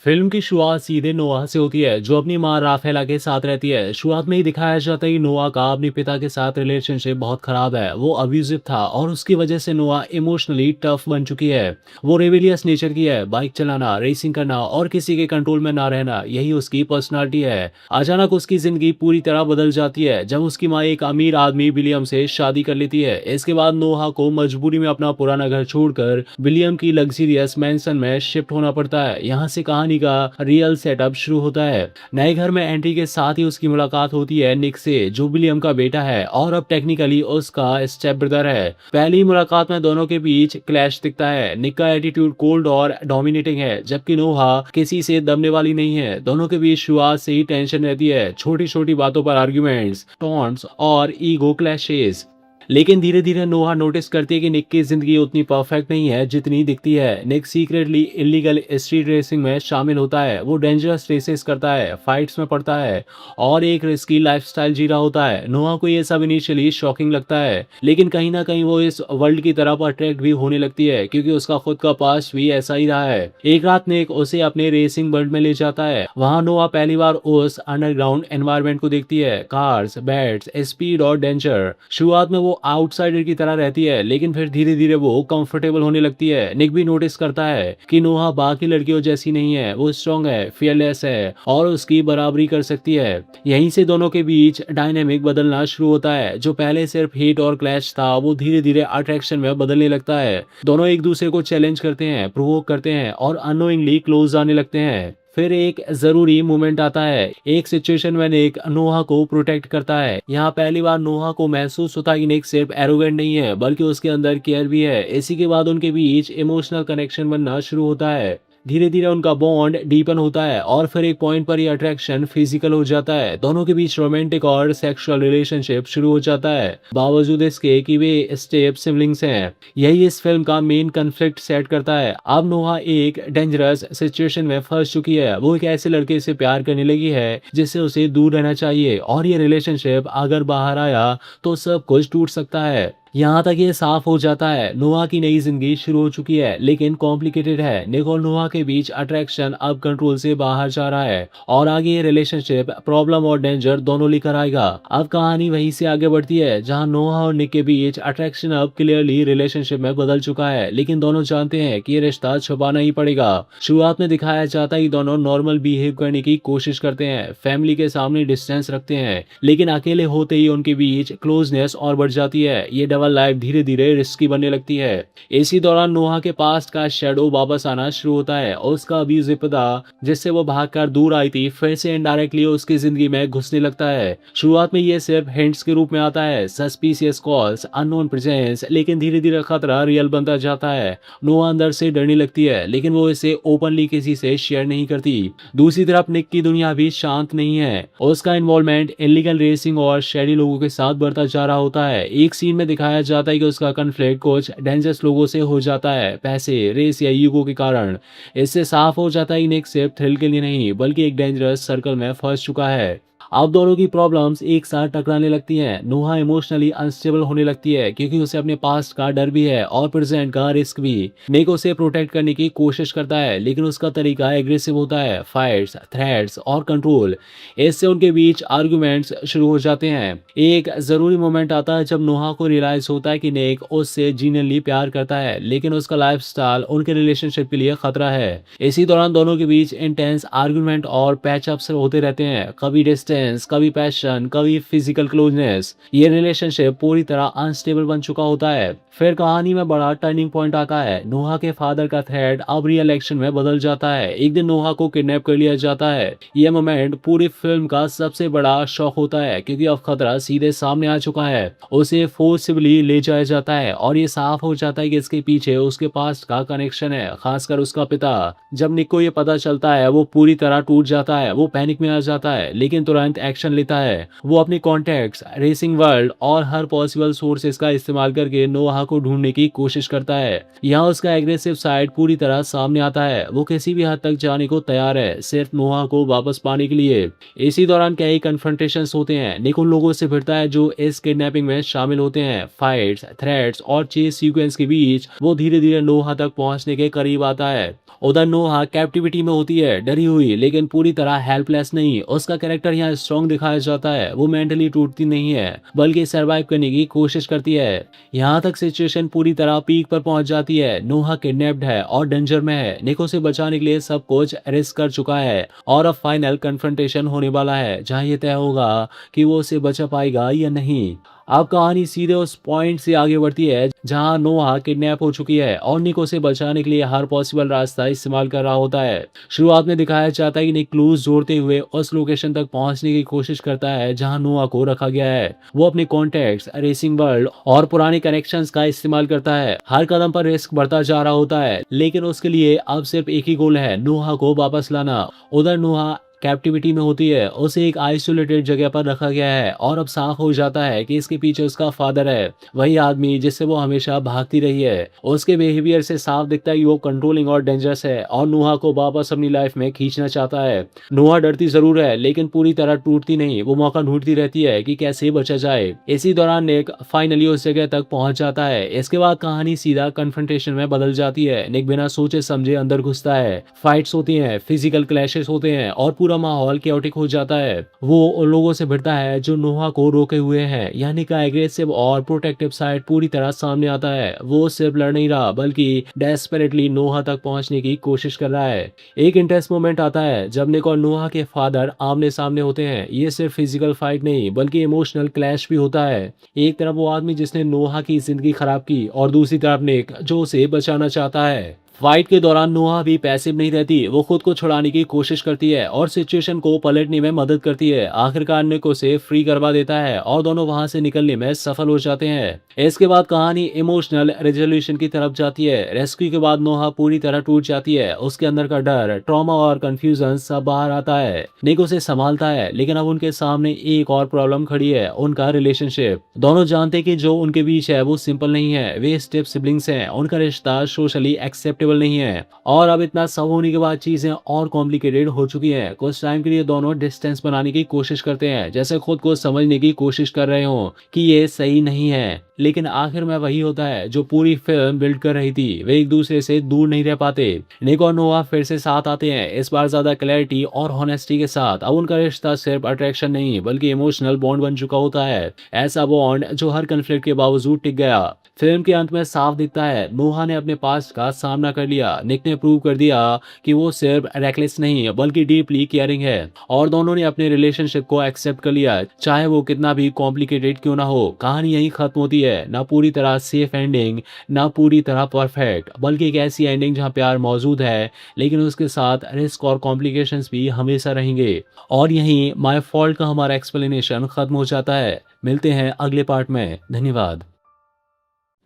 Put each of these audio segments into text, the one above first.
Film की शुरुआत सीधे नोआह से होती है, जो अपनी माँ राफेला के साथ रहती है। शुरुआत में ही दिखाया जाता है कि नोआह का अपने पिता के साथ रिलेशनशिप बहुत खराब है। वो अब्यूजिव था और उसकी वजह से नोआह इमोशनली टफ बन चुकी है। वो रेविलियस नेचर की है। बाइक चलाना, रेसिंग करना और किसी के कंट्रोल में ना रहना, यही उसकी पर्सनालिटी है। अचानक उसकी जिंदगी पूरी तरह बदल जाती है जब उसकी माँ एक अमीर आदमी विलियम से शादी कर लेती है। इसके बाद नोआह को मजबूरी में अपना पुराना घर छोड़कर विलियम की लग्जरियस मैंसन में शिफ्ट होना पड़ता है। यहाँ से कहानी का रियल सेटअप शुरू होता है। नए घर में एंट्री के साथ ही उसकी मुलाकात होती है निक से, जो विलियम का बेटा है और अब टेक्निकली उसका स्टेप ब्रदर है। पहली मुलाकात में दोनों के बीच क्लैश दिखता है। निक का एटीट्यूड कोल्ड और डोमिनेटिंग है, जबकि नोहा किसी से दबने वाली नहीं है। दोनों के बीच शुरुआत से ही टेंशन रहती है, छोटी छोटी बातों पर आर्ग्यूमेंट्स, टॉन्ट्स और ईगो क्लैशेस। लेकिन धीरे धीरे नोहा नोटिस करती है कि निक की जिंदगी उतनी परफेक्ट नहीं है जितनी दिखती है। निक सीक्रेटली इलीगल स्ट्रीट रेसिंग में शामिल होता है। वो डेंजरस रेसेस करता है, फाइट्स में पड़ता है और एक रिस्की लाइफस्टाइल जी रहा होता है। नोहा को ये सब इनिशियली शॉकिंग लगता है, लेकिन कहीं ना कहीं वो इस वर्ल्ड की तरफ अट्रैक्ट भी होने लगती है, क्योंकि उसका खुद का पास्ट भी ऐसा ही रहा है। एक रात निक उसे अपने रेसिंग वर्ल्ड में ले जाता है। वहां नोहा पहली बार उस अंडरग्राउंड एनवायरनमेंट को देखती है, कार्स, बैट्स, स्पीड और डेंजर। शुरुआत में वो आउटसाइडर की तरह रहती है, लेकिन फिर धीरे धीरे वो कंफर्टेबल होने लगती है। निक भी नोटिस करता है कि नोहा बाकी लड़कियों जैसी नहीं है। वो स्ट्रांग है, फियरलेस है और उसकी बराबरी कर सकती है। यहीं से दोनों के बीच डायनेमिक बदलना शुरू होता है। जो पहले सिर्फ हेट और क्लैश था, वो धीरे धीरे अट्रैक्शन में बदलने लगता है। दोनों एक दूसरे को चैलेंज करते हैं, प्रोवोक करते हैं और अनोइंगली क्लोज आने लगते हैं। फिर एक जरूरी मोमेंट आता है, एक सिचुएशन में निक नोहा को प्रोटेक्ट करता है। यहाँ पहली बार नोहा को महसूस होता है कि निक सिर्फ एरोगेंट नहीं है, बल्कि उसके अंदर केयर भी है। इसी के बाद उनके बीच इमोशनल कनेक्शन बनना शुरू होता है। धीरे धीरे उनका बॉन्ड डीपन होता है और फिर एक पॉइंट पर ये अट्रैक्शन फिजिकल हो जाता है। दोनों के बीच रोमांटिक और सेक्सुअल रिलेशनशिप शुरू हो जाता है, बावजूद इसके कि वे स्टेप सिबलिंग्स हैं। यही इस फिल्म का मेन कन्फ्लिक्ट सेट करता है। अब नोहा एक डेंजरस सिचुएशन में फंस चुकी है। वो एक ऐसे लड़के से प्यार करने लगी है जिससे उसे दूर रहना चाहिए, और ये रिलेशनशिप अगर बाहर आया तो सब कुछ टूट सकता है। यहाँ तक ये साफ हो जाता है, नोहा की नई जिंदगी शुरू हो चुकी है, लेकिन कॉम्प्लिकेटेड है। निक और नोहा के बीच अट्रैक्शन अब कंट्रोल से बाहर जा रहा है और आगे ये रिलेशनशिप प्रॉब्लम और डेंजर दोनों लेकर आएगा। अब कहानी वहीं से आगे बढ़ती है जहाँ नोहा और निक के बीच अट्रैक्शन अब क्लियरली रिलेशनशिप में बदल चुका है, लेकिन दोनों जानते हैं कि ये रिश्ता छुपाना ही पड़ेगा। शुरुआत में दिखाया जाता है कि दोनों नॉर्मल बिहेव करने की कोशिश करते हैं, फैमिली के सामने डिस्टेंस रखते हैं, लेकिन अकेले होते ही उनके बीच क्लोजनेस और बढ़ जाती है। ये लाइफ धीरे धीरे रिस्की बनने लगती है। इसी दौरान नोहा के पास्ट का शेडो वापस आना शुरू होता है और उसका अब्यूजिव पिता, जिससे वो भागकर दूर आई थी, फिर से इनडायरेक्टली उसकी जिंदगी में घुसने लगता है। शुरुआत में ये सिर्फ हिंट्स के रूप में आता है, सस्पिशियस कॉल्स, अननोन प्रेजेंस, लेकिन धीरे धीरे खतरा रियल बनता जाता है। नोहा अंदर से डरने लगती है, लेकिन वो इसे ओपनली किसी से शेयर नहीं करती। दूसरी तरफ निक की दुनिया भी शांत नहीं है। उसका इन्वॉल्वमेंट इलीगल रेसिंग और शहरी लोगों के साथ बढ़ता जा रहा होता है। एक सीन में दिखाया जाता है कि उसका कन्फ्लिक्ट कुछ डेंजरस लोगों से हो जाता है, पैसे, रेस या ईगो के कारण। इससे साफ हो जाता है कि निक सिर्फ थ्रिल के लिए नहीं, बल्कि एक डेंजरस सर्कल में फंस चुका है। अब दोनों की प्रॉब्लम्स एक साथ टकराने लगती हैं। नोहा इमोशनली अनस्टेबल होने लगती है, क्योंकि उसे अपने पास्ट का डर भी है और प्रेजेंट का रिस्क भी। निक उसे प्रोटेक्ट करने की कोशिश करता है, लेकिन उसका तरीका एग्रेसिव होता है, फाइट्स, थ्रेट्स और कंट्रोल। इससे उनके बीच आर्गुमेंट्स शुरू हो जाते हैं। एक जरूरी मोमेंट आता है जब नोहा को रियलाइज होता है कि निक उससे जीनियनली प्यार करता है, लेकिन उसका लाइफस्टाइल उनके रिलेशनशिप के लिए खतरा है। इसी दौरान दोनों के बीच इंटेंस आर्गुमेंट और पैचअप्स होते रहते हैं, कभी डिस्टेंस, कभी पैशन, कभी फिजिकल क्लोजनेस। ये रिलेशनशिप पूरी तरह अनस्टेबल बन चुका होता है। फिर कहानी में बड़ा टर्निंग पॉइंट आता है। नोहा के फादर का थ्रेड अब रियल एक्शन में बदल जाता है। एक दिन नोहा को किडनैप कर लिया जाता है। यह मोमेंट पूरी फिल्म का सबसे बड़ा शॉक होता है, क्योंकि अब खतरा सीधे सामने आ चुका है। उसे फोर्सिबली ले जाया जाता है और ये साफ हो जाता है कि इसके पीछे उसके पास का कनेक्शन है, खासकर उसका पिता। जब निक को ये पता चलता है, वो पूरी तरह टूट जाता है। वो पैनिक में आ जाता है, लेकिन तुरंत तुरंत एक्शन लेता है। वो अपने कॉन्टैक्ट्स, रेसिंग वर्ल्ड और हर पॉसिबल सोर्सेज का इस्तेमाल करके नोहा को ढूंढने की कोशिश करता है। यहाँ उसका एग्रेसिव साइड पूरी तरह सामने आता है। वो किसी भी हद तक जाने को तैयार है, सिर्फ नोहा को वापस पाने के लिए। इसी दौरान कई कन्फ्रंटेशंस होते हैं। निक उन लोगों से भिड़ता है जो इस किडनैपिंग में शामिल होते हैं। फाइट्स, थ्रेट्स और चेस सीक्वेंस के बीच वो धीरे धीरे नोहा तक पहुंचने के करीब आता है। उधर नोहा कैप्टिविटी में होती है, डरी हुई लेकिन पूरी तरह हेल्पलेस नहीं। उसका कैरेक्टर यहाँ स्ट्रॉन्ग दिखाया जाता है। वो मेंटली टूटती नहीं है बल्कि सरवाइव करने की कोशिश करती है। यहाँ तक सिचुएशन पूरी तरह पीक पर पहुंच जाती है। नोहा किडनैप्ड है और डेंजर में है। निको से बचाने के लिए सब कुछ रिस्क कर चुका है और अब फाइनल कन्फ्रंटेशन होने वाला है जहाँ ये तय होगा कि वो उसे बचा पाएगा या नहीं। अब कहानी सीधे उस पॉइंट से आगे बढ़ती है जहां नोहा किडनैप हो चुकी है और निको से बचाने के लिए हर पॉसिबल रास्ता इस्तेमाल कर रहा होता है। शुरुआत में दिखाया जाता है कि निक क्लूज जोड़ते हुए उस लोकेशन तक पहुंचने की कोशिश करता है जहां नोहा को रखा गया है। वो अपने कॉन्टैक्ट्स, रेसिंग वर्ल्ड और पुराने कनेक्शंस का इस्तेमाल करता है। हर कदम पर रिस्क बढ़ता जा रहा होता है लेकिन उसके लिए अब सिर्फ एक ही गोल है, नोहा को वापस लाना। उधर नोहा कैप्टिविटी में होती है। उसे एक आइसोलेटेड जगह पर रखा गया है और अब साफ हो जाता है कि इसके पीछे उसका फादर है, वही आदमी जिससे वो हमेशा भागती रही है। उसके बिहेवियर से साफ दिखता है कि वो कंट्रोलिंग और डेंजरस है और नोहा को वापस अपनी लाइफ में खींचना चाहता है। नोहा डरती जरूर है लेकिन पूरी तरह टूटती नहीं। वो मौका ढूंढती रहती है कि कैसे बचा जाए। इसी दौरान निक फाइनली उस जगह तक पहुंच जाता है। इसके बाद कहानी सीधा कन्फ्रंटेशन में बदल जाती है। निक बिना सोचे समझे अंदर घुसता है। फाइट्स होती हैं, फिजिकल क्लैशेस होते हैं और पूरा माहौल कैओटिक हो जाता है। वो उन लोगों से भिड़ता है जो नोहा को रोके हुए हैं। यानी का एग्रेसिव और प्रोटेक्टिव साइड पूरी तरह सामने आता है। वो सिर्फ लड़ नहीं रहा बल्कि डेस्परेटली नोहा तक पहुंचने की कोशिश कर रहा है। एक इंटेंस मोमेंट आता है जब निक और नोहा के फादर आमने सामने होते हैं। ये सिर्फ फिजिकल फाइट नहीं बल्कि इमोशनल क्लैश भी होता है। एक तरफ वो आदमी जिसने नोहा की जिंदगी खराब की और दूसरी तरफ निक जो उसे बचाना चाहता है। फाइट के दौरान नोहा भी पैसिव नहीं रहती। वो खुद को छुड़ाने की कोशिश करती है और सिचुएशन को पलटने में मदद करती है। आखिरकार निक उसे फ्री करवा देता है और दोनों वहां से निकलने में सफल हो जाते हैं। इसके बाद कहानी इमोशनल रेजोल्यूशन की तरफ जाती है। रेस्क्यू के बाद नोहा पूरी तरह टूट जाती है। उसके अंदर का डर, ट्रॉमा और कंफ्यूजन सब बाहर आता है। निक उसे संभालता है लेकिन अब उनके सामने एक और प्रॉब्लम खड़ी है, उनका रिलेशनशिप। दोनों जानते हैं कि जो उनके बीच है वो सिंपल नहीं है। वे स्टेप सिबलिंग्स हैं। उनका रिश्ता सोशली एक्सेप्टेबल नहीं है और अब इतना सब होने के बाद चीजें और कॉम्प्लिकेटेड हो चुकी हैं। कुछ टाइम के लिए दोनों डिस्टेंस बनाने की कोशिश करते हैं, जैसे खुद को समझने की कोशिश कर रहे हो कि ये सही नहीं है। लेकिन आखिर में वही होता है जो पूरी फिल्म बिल्ड कर रही थी। वे एक दूसरे से दूर नहीं रह पाते। निक और नोहा फिर से साथ आते हैं, इस बार ज्यादा क्लैरिटी और होनेस्टी के साथ। अब उनका रिश्ता सिर्फ अट्रैक्शन नहीं बल्कि इमोशनल बॉन्ड बन चुका होता है। ऐसा बॉन्ड जो हर कन्फ्लिक्ट के बावजूद टिक गया। फिल्म के अंत में साफ दिखता है नोहा ने अपने पास्ट का सामना कर लिया। निक ने प्रूव कर दिया कि वो सिर्फ रेकलेस नहीं बल्कि डीपली केयरिंग है और दोनों ने अपने रिलेशनशिप को एक्सेप्ट कर लिया, चाहे वो कितना भी कॉम्प्लिकेटेड क्यों ना हो। कहानी यहीं खत्म होती है, ना पूरी तरह सेफ एंडिंग, ना पूरी तरह परफेक्ट, बल्कि एक ऐसी एंडिंग जहां प्यार मौजूद है लेकिन उसके साथ रिस्क और कॉम्प्लिकेशंस भी हमेशा रहेंगे। और यहीं माय फॉल्ट का हमारा एक्सप्लेनेशन खत्म हो जाता है। मिलते हैं अगले पार्ट में। धन्यवाद।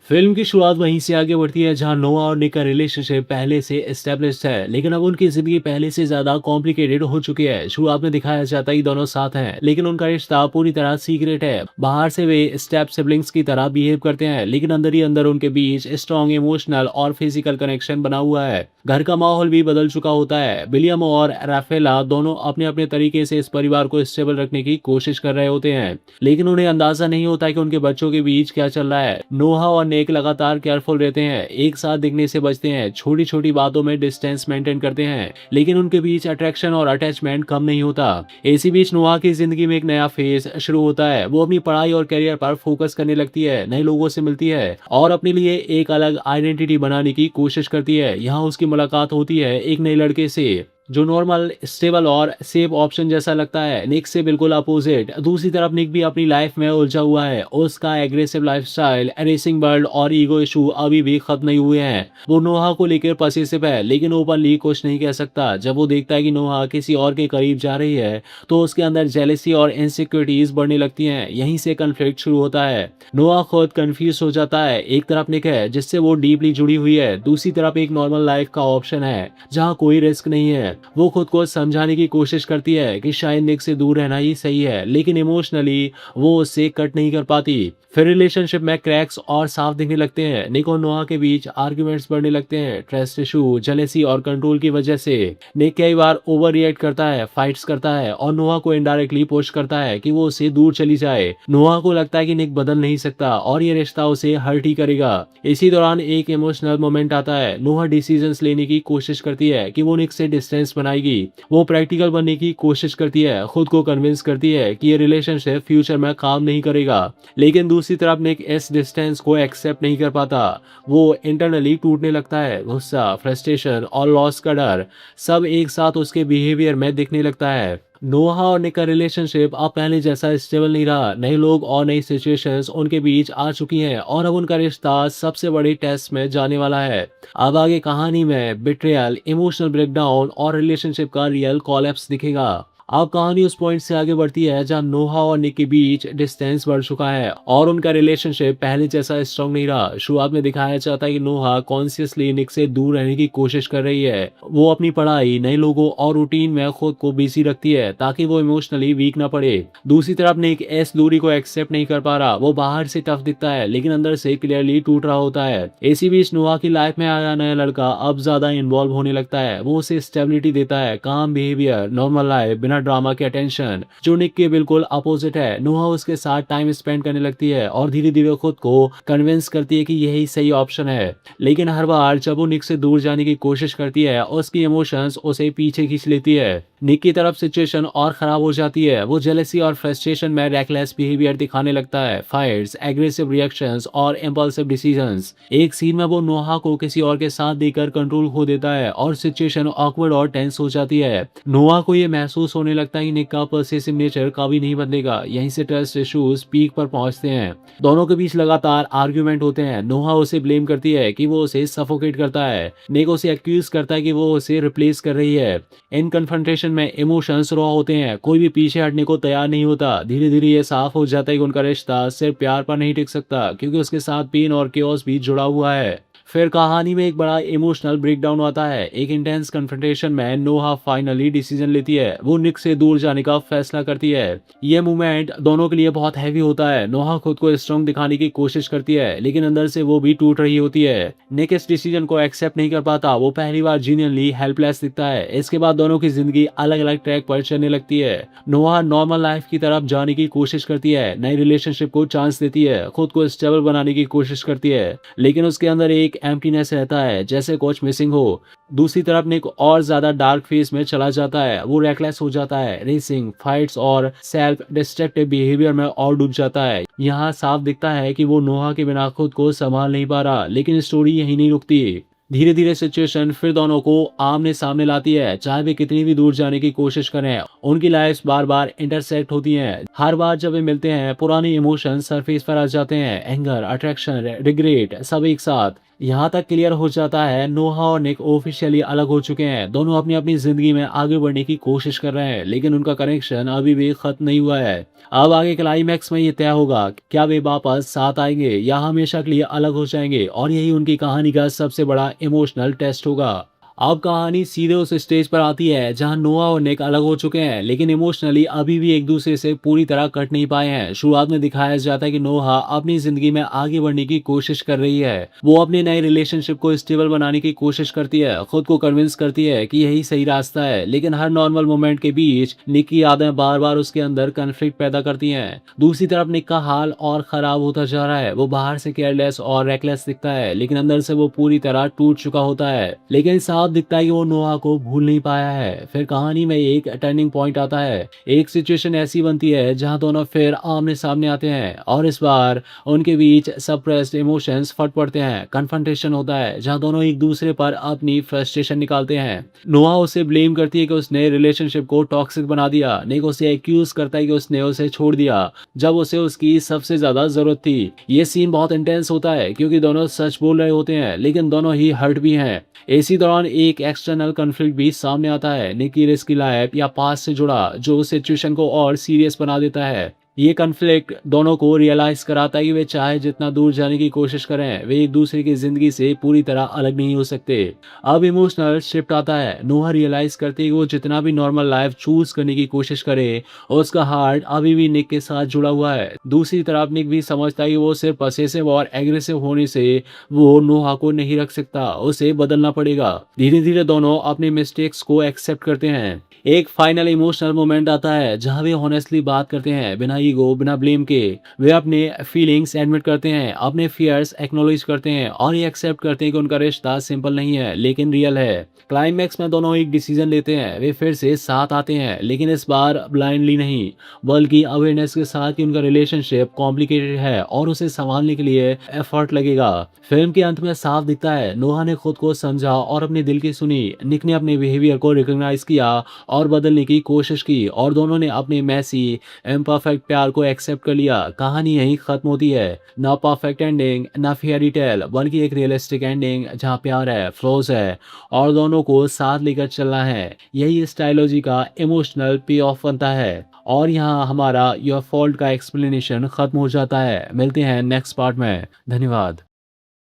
फिल्म की शुरुआत वहीं से आगे बढ़ती है जहां नोआ और निक का रिलेशनशिप पहले से एस्टेब्लिश्ड है लेकिन अब उनकी जिंदगी पहले से ज्यादा कॉम्प्लिकेटेड हो चुकी है। शुरुआत में दिखाया जाता है कि दोनों साथ हैं लेकिन उनका रिश्ता पूरी तरह सीक्रेट है। बाहर से वे स्टेप सिबलिंग्स की तरह बिहेव करते हैं लेकिन अंदर ही अंदर उनके बीच स्ट्रॉन्ग इमोशनल और फिजिकल कनेक्शन बना हुआ है। घर का माहौल भी बदल चुका होता है। विलियम और राफेला दोनों अपने अपने तरीके से इस परिवार को स्टेबल रखने की कोशिश कर रहे होते हैं लेकिन उन्हें अंदाजा नहीं होता कि उनके बच्चों के बीच क्या चल रहा है। नोहा और नेक लगातार केयरफुल रहते हैं, एक साथ दिखने से बचते हैं, छोटी छोटी बातों में डिस्टेंस मेंटेन करते हैं लेकिन उनके बीच अट्रैक्शन और अटैचमेंट कम नहीं होता। इसी बीच नोहा की जिंदगी में एक नया फेज शुरू होता है। वो अपनी पढ़ाई और करियर पर फोकस करने लगती है, नए लोगों से मिलती है और अपने लिए एक अलग आइडेंटिटी बनाने की कोशिश करती है। यहाँ उसकी मुलाकात होती है एक नए लड़के से जो नॉर्मल, स्टेबल और सेफ ऑप्शन जैसा लगता है। निक से बिल्कुल अपोजिट। दूसरी तरफ निक भी अपनी लाइफ में उलझा हुआ है। उसका एग्रेसिव लाइफस्टाइल, रेसिंग वर्ल्ड और ईगो इशू अभी भी खत्म नहीं हुए हैं। वो नोहा को लेकर पसेसिव है लेकिन ओपनली कुछ नहीं कह सकता। जब वो देखता है कि नोहा किसी और के करीब जा रही है तो उसके अंदर जेलेसी और इनसिक्योरिटीज बढ़ने लगती हैं। यहीं से कन्फ्लिक्ट शुरू होता है। नोहा खुद कंफ्यूज हो जाता है। एक तरफ निक है जिससे वो डीपली जुड़ी हुई है, दूसरी तरफ एक नॉर्मल लाइफ का ऑप्शन है जहाँ कोई रिस्क नहीं है। वो खुद को समझाने की कोशिश करती है कि शायद निक से दूर रहना ही सही है, लेकिन इमोशनली वो उससे कट नहीं कर पाती। फिर रिलेशनशिप में क्रैक्स और साफ दिखने लगते हैं। निक और नोआ के बीच आर्ग्यूमेंट्स बढ़ने लगते हैं, ट्रस्ट इशू, जेलेसी और कंट्रोल की वजह से। निक कई बार ओवर रिएक्ट करता है, फाइट्स करता है और नोआ को इनडायरेक्टली पुश करता है कि वो उससे दूर चली जाए। नोआ को लगता है कि निक बदल नहीं सकता और ये रिश्ता उसे हर्ट ही करेगा। इसी दौरान एक इमोशनल मोमेंट आता है। नोआ डिसीजंस लेने की कोशिश करती है कि वो निक से डिस्टेंस बनाएगी। वो प्रैक्टिकल बनने की कोशिश करती है, खुद को कन्विंस करती है कि ये रिलेशनशिप फ्यूचर में काम नहीं करेगा। लेकिन दूसरी तरफ निक इस डिस्टेंस को एक्सेप्ट नहीं कर पाता। वो इंटरनली टूटने लगता है। गुस्सा, फ्रस्ट्रेशन और लॉस का डर सब एक साथ उसके बिहेवियर में दिखने लगता है। नोहा और निक का रिलेशनशिप अब पहले जैसा स्टेबल नहीं रहा। नए लोग और नई सिचुएशंस उनके बीच आ चुकी हैं और अब उनका रिश्ता सबसे बड़े टेस्ट में जाने वाला है। अब आगे कहानी में बिट्रेयल, इमोशनल ब्रेकडाउन और रिलेशनशिप का रियल कोलैप्स दिखेगा। अब कहानी उस पॉइंट से आगे बढ़ती है जहां नोहा और निक के बीच डिस्टेंस बढ़ चुका है और उनका रिलेशनशिप पहले जैसा स्ट्रांग नहीं रहा। शुरुआत में दिखाया जाता है कि नोहा कॉन्शियसली निक से दूर रहने की कोशिश कर रही है। वो अपनी पढ़ाई, नए लोगों और रूटीन में खुद को बिजी रखती है ताकि वो इमोशनली वीक ना पड़े। दूसरी तरफ निक इस दूरी को एक्सेप्ट नहीं कर पा रहा। वो बाहर से टफ दिखता है लेकिन अंदर से क्लियरली टूट रहा होता है। इसी बीच नोहा की लाइफ में आया नया लड़का अब ज्यादा इन्वॉल्व होने लगता है। वो उसे स्टेबिलिटी देता है, काम बिहेवियर, नॉर्मल लाइफ, बिना ड्रामा के अटेंशन, जो निक के बिल्कुल अपोजिट है। नोहा उसके साथ टाइम स्पेंड करने लगती है और धीरे धीरे खुद को कन्विंस करती है कि यही सही ऑप्शन है। लेकिन हर बार जब वो निक से दूर जाने की कोशिश करती है उसकी इमोशंस उसे पीछे खींच लेती है। निक की तरफ सिचुएशन और खराब हो जाती है। वो जेलेसी और फ्रस्ट्रेशन में रेकलेस बिहेवियर दिखाने लगता है, फाइट्स, एग्रेसिव रिएक्शंस और इम्पल्सिव डिसीजंस। एक सीन में वो नोहा को किसी और के साथ देकर कंट्रोल खो देता है और सिचुएशन ऑकवर्ड और टेंस हो जाती है। नोहा को ये महसूस होने लगता है कि निक का पॉसेसिव नेचर कभी नहीं बदलेगा। यहीं से ट्रस्ट इश्यूज पीक पर पहुंचते हैं। दोनों के बीच लगातार आर्ग्यूमेंट होते हैं। नोहा उसे ब्लेम करती है कि वो उसे सफोकेट करता है। निक उसे एक्यूज करता है कि वो उसे रिप्लेस कर रही है। इन कन्फ्रंटेशन में इमोशंस रॉ होते हैं, कोई भी पीछे हटने को तैयार नहीं होता। धीरे धीरे ये साफ हो जाता है कि उनका रिश्ता सिर्फ प्यार पर नहीं टिक सकता क्योंकि उसके साथ पेन और केओस भी जुड़ा हुआ है। फिर कहानी में एक बड़ा इमोशनल ब्रेकडाउन आता है। एक इंटेंस कन्फ्रंटेशन में नोहा फाइनली डिसीजन लेती है। वो निक से दूर जाने का फैसला करती है। ये मूवमेंट दोनों के लिए बहुत हैवी होता है। नोहा खुद को स्ट्रांग दिखाने की कोशिश करती है लेकिन अंदर से वो भी टूट रही होती है। निक इस डिसीजन को एक्सेप्ट नहीं कर पाता। वो पहली बार जीनियनली हेल्पलेस दिखता है। इसके बाद दोनों की जिंदगी अलग अलग ट्रैक पर चलने लगती है। नोहा नॉर्मल लाइफ की तरफ जाने की कोशिश करती है, नई रिलेशनशिप को चांस देती है, खुद को स्टेबल बनाने की कोशिश करती है, लेकिन उसके अंदर एक एम्प्टीनेस रहता है, जैसे कुछ मिसिंग हो। दूसरी तरफ निक और ज्यादा डार्क फेज में चला जाता है। वो रेकलेस हो जाता है, रेसिंग, फाइट्स और सेल्फ डिस्ट्रक्टिव बिहेवियर में और डूब जाता है। यहाँ साफ दिखता है कि वो नोहा के बिना खुद को संभाल नहीं पा रहा। लेकिन स्टोरी यही नहीं रुकती। धीरे धीरे सिचुएशन फिर दोनों को आमने सामने लाती है। चाहे वे कितनी भी दूर जाने की कोशिश करें, उनकी लाइफ्स बार बार इंटरसेक्ट होती हैं। हर बार जब वे मिलते हैं पुराने इमोशन सरफेस पर आ जाते हैं, एंगर, अट्रैक्शन, रिग्रेट, सब एक साथ। यहाँ तक क्लियर हो जाता है नोहा और निक ऑफिशियली अलग हो चुके हैं। दोनों अपनी अपनी जिंदगी में आगे बढ़ने की कोशिश कर रहे हैं लेकिन उनका कनेक्शन अभी भी खत्म नहीं हुआ है। अब आगे क्लाइमैक्स में ये तय होगा क्या वे वापस साथ आएंगे या हमेशा के लिए अलग हो जाएंगे, और यही उनकी कहानी का सबसे बड़ा इमोशनल टेस्ट होगा। अब कहानी सीधे उस स्टेज पर आती है जहां नोआ और निक अलग हो चुके हैं लेकिन इमोशनली अभी भी एक दूसरे से पूरी तरह कट नहीं पाए हैं। शुरुआत में दिखाया जाता है कि नोहा अपनी जिंदगी में आगे बढ़ने की कोशिश कर रही है। वो अपने नए रिलेशनशिप को स्टेबल बनाने की कोशिश करती है, खुद को कन्विंस करती है कि यही सही रास्ता है। लेकिन हर नॉर्मल मोमेंट के बीच निक की यादें बार बार उसके अंदर कन्फ्लिक्ट पैदा करती हैं। दूसरी तरफ निक का हाल और खराब होता जा रहा है। वो बाहर से केयरलेस और रेकलेस दिखता है लेकिन अंदर से वो पूरी तरह टूट चुका होता है। लेकिन साफ दिखता है कि वो नोहा को भूल नहीं पाया है। फिर कहानी में एक टर्निंग पॉइंट आता है। एक सिचुएशन ऐसी बनती है जहां दोनों फिर आमने सामने आते हैं और इस बार उनके बीच सप्रेस्ड इमोशंस फट पड़ते हैं। कन्फ्रंटेशन होता है जहां दोनों एक दूसरे पर अपनी फ्रस्ट्रेशन निकालते हैं। नोहा उसे ब्लेम करती है कि उसने रिलेशनशिप को टॉक्सिक बना दिया। निक उसे एक्यूज करता है कि उसने उसे छोड़ दिया जब उसे उसकी सबसे ज्यादा जरूरत थी। ये सीन बहुत इंटेंस होता है क्योंकि दोनों सच बोल रहे होते हैं लेकिन दोनों ही हर्ट भी हैं। इसी दौरान एक एक्सटर्नल कॉन्फ्लिक्ट भी सामने आता है, निक की रिस्की लाइफ या पास्ट से जुड़ा, जो सिचुएशन को और सीरियस बना देता है। ये कॉन्फ्लिक्ट दोनों को रियलाइज कराता है कि वे चाहे जितना दूर जाने की कोशिश करें, वे एक दूसरे की जिंदगी से पूरी तरह अलग नहीं हो सकते। अब इमोशनल शिफ्ट आता है। नोहा रियलाइज करती है कि वो जितना भी नॉर्मल लाइफ चूज करने की कोशिश करे, उसका हार्ट अभी भी निक के साथ जुड़ा हुआ है। दूसरी तरफ निक भी समझता है कि वो सिर्फ पसेसिव और एग्रेसिव होने से वो नोहा को नहीं रख सकता, उसे बदलना पड़ेगा। धीरे धीरे दोनों अपने मिस्टेक्स को एक्सेप्ट करते हैं। एक फाइनल इमोशनल मोमेंट आता है जहां वे ऑनेस्टली बात करते हैं, बिना ईगो, बिना ब्लेम के। वे अपने फीलिंग्स एडमिट करते हैं, अपने फियर्स एक्नॉलेज करते हैं और ये एक्सेप्ट करते हैं कि उनका रिश्ता सिंपल नहीं है लेकिन रियल है। क्लाइमैक्स में दोनों एक डिसीजन लेते हैं, वे फिर से साथ आते हैं, लेकिन इस बार ब्लाइंडली नहीं, बल्कि अवेयरनेस के साथ कि उनका रिलेशनशिप कॉम्प्लिकेटेड है और उसे संभालने के लिए एफर्ट लगेगा। फिल्म के अंत में साफ दिखता है, नोहा ने खुद को समझा और अपने दिल की सुनी। निक ने अपने बिहेवियर को रिकॉग्नाइज किया और बदलने की कोशिश की, और दोनों ने अपने मैसी इम्परफेक्ट प्यार को एक्सेप्ट कर लिया। कहानी यहीं खत्म होती है। ना परफेक्ट एंडिंग, ना फेयरी टेल, बल्कि एक रियलिस्टिक एंडिंग जहाँ प्यार है, फ्लोज है और दोनों को साथ लेकर चलना है। यही इस ट्रायलॉजी का इमोशनल पे ऑफ बनता है। और यहाँ हमारा योर फॉल्ट का एक्सप्लेनेशन खत्म हो जाता है। मिलते हैं नेक्स्ट पार्ट में। धन्यवाद।